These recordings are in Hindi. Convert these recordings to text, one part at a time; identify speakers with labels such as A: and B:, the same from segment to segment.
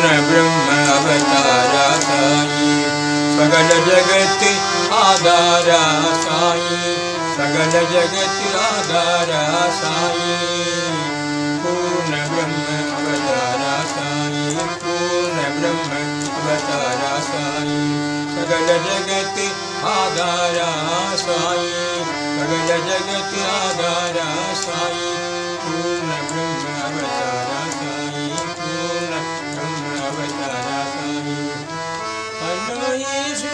A: पूर्ण ब्रह्म अवतारा साई सगल जगत आधारा साई सगल जगत आधारा साई पूर्ण ब्रह्म अवतारा साई पूर्ण ब्रह्म अवतारा साई सगल जगत आधारा साई सगल जगत आधारा साई पूर्ण ब्रह्म अवतारा साई पूर्ण ब्रह्म अवतारा साई अल्लाह यीशु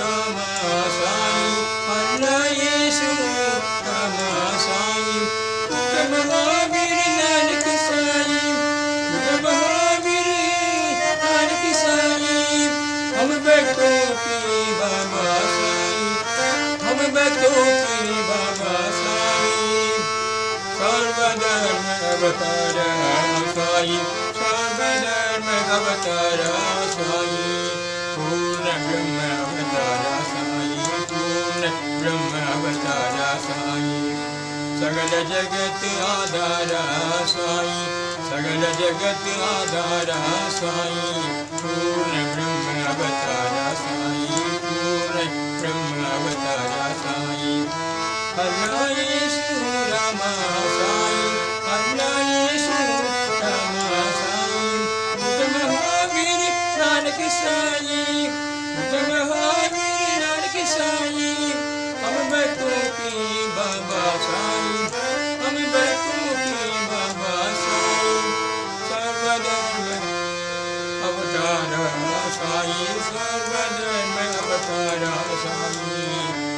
A: रामा साई अल्लाह यीशु रामा साई महावीर नानक साई महावीर नानक साई हम भक्तों की बाबा साई हम भक्तों की बाबा साई सर्वधर्म अवतारा साई सर्वधर्म अवतारा साई पूर्ण ब्रह्म अवतारा साई पूर्ण ब्रह्म अवतारा साई सगल जगत आधारा साई सगल जगत आधारा साई पूर्ण ब्रह्म अवतारा साई पूर्ण ब्रह्म अवतारा साई अल्लाह यीशु रामा साई अल्लाह यीशु रामा साई महावीर नानक साई महावीर नानक साई हम भक्तों की बाबा साई हम भक्तों की बाबा साई सर्वधर्म अवतारा साई सर्वधर्म अवतारा साई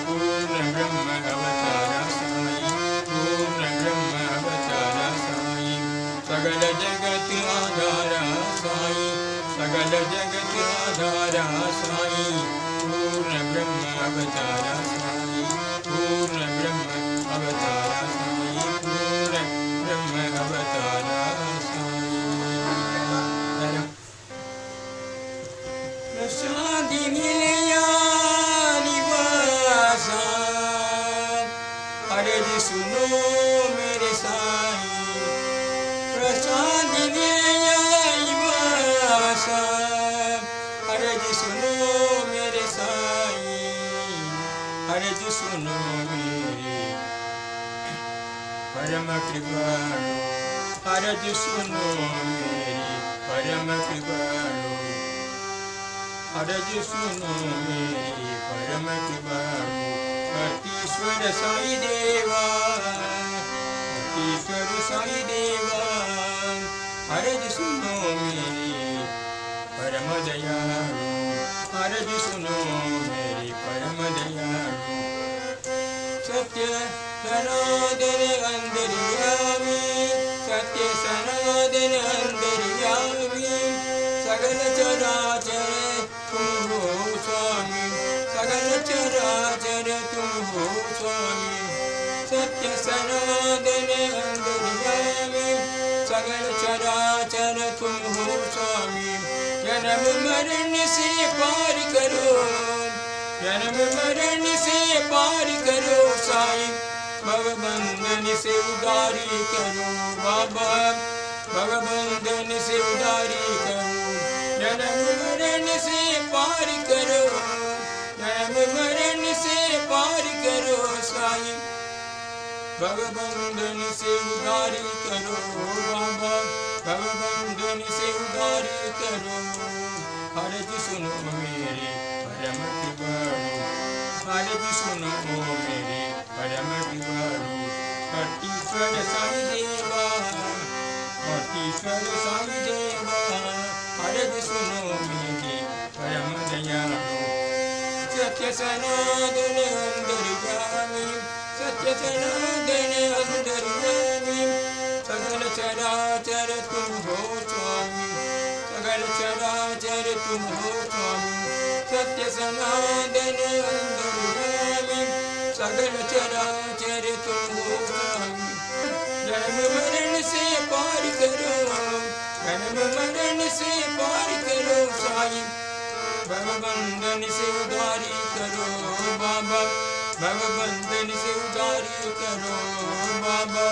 A: पूर्ण ब्रह्म अवतारा साई पूर्ण ब्रह्म अवतारा साई सगल जगत आधारा साई सगल जगत आधारा साई पूर्ण ब्रह्म अवतारा साई पूर्ण ब्रह्म अवतारा साई पूर्ण ब्रह्म अवतारा साई प्रसादि मिलया निवासा अरे जी सुनो मेरे साई प्रसादि मिलया निवासा अरे जी सुनो मेरे साई अरे जी सुनो मेरे परम कृपालु अरे जी सुनो मेरी परम कृपालु अरे जी सुनो मेरी परम कृपालु अतीश्वर साई देवा अतीश्वर साई देवा अरे जी सुनो मेरी परम दयालु अरे जी सुनो मेरी परम दयालु सत्य सनातन अंतर्यामी सत्य सनातन अंतर्यामी सगल चराचर तुम हो स्वामी सगल चराचर तुम हो स्वामी सत्य सनातन अंतर्यामी सगल चराचर तुम हो स्वामी जन्म मरण से पार करो जन्म मरण से पार करो साईं भवबंधन से उदारी करो बाबा भवबंधन से उदारी करो जन्म मरण से पार करो जन्म मरण से पार करो साईं भवबंधन से उदारी करो बाबा भवबंधन से उदारी करो हरे जी सुनो मेरे परम कृपालु हरे जी सुनो मेरे परम कृपालु अतीश्वर साई देवा अतीश्वर साई देवा हरे जी सुनो मेरे परम दयालु सत्य सनातन अंतर्यामी सत्य सनातन अंतर्यामी सगल चराचर तुम हो स्वामी सगल चराचर तुम हो स्वामी सत्य सनातन अंतर्यामी सगल चराचर तुम हो स्वामी जन्म मरण से पार करो जन्म मरण से पार करो साईं भवबंधन से उदारी करो बाबा भवबंधन से उदारी करो बाबा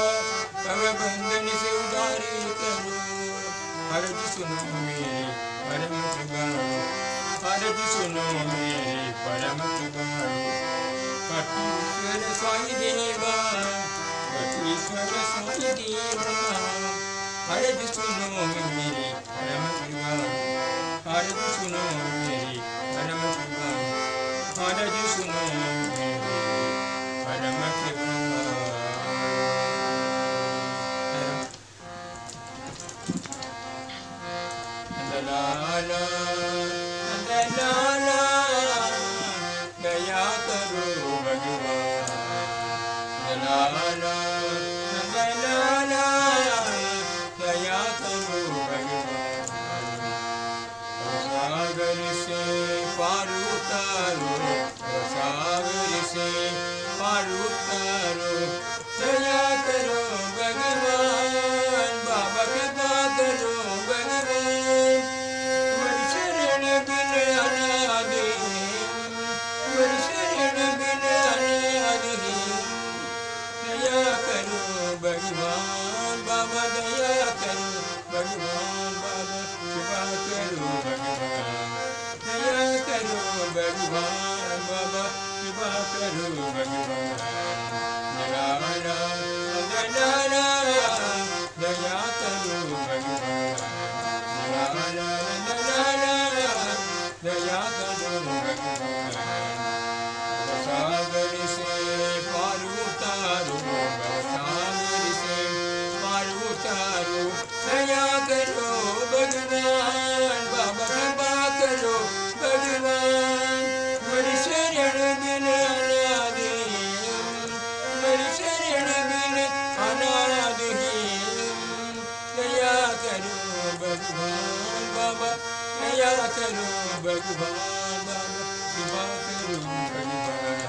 A: भवबंधन से उदारी करो हर जी सुनो मेरी परम कृपालु अर्ज सुनो मेरे परम कृपालु कपीश्वर स्वामी देवा कपीश्वर स्वामी देवा अर्ज सुनो मेरे परम कृपालु अर्ज सुनो मेरे परम कृपालु अर्ज सुनो मेरे परम कृपालु नंदलाला नंदलाला दया करो भगवान नंदलाला नंदलाला दया करो भगवान सागर से पार उतारो सागर से पार उतारो दया करो भगवान बाबा कृपा करो भगवान तुम्हारी शरण बिन अनादि तुम्हारी शरण बिन अनादि दया करो भगवान बाबा दया करो भगवान बाबा कृपा करो भगवान दया करो भगवान बाबा कृपा करो भगवान दया दया करो भगवान दया करो भगवान सागर से पार उतारो सागर से पार उतारो दया करो भगवान बाबा कृपा करो भगवान मेरी शरण बिन अनादि मेरी शरण बिन अनादि दया करो भगवान बाबा दया करो भगवान बाबा कृपा करो भगवान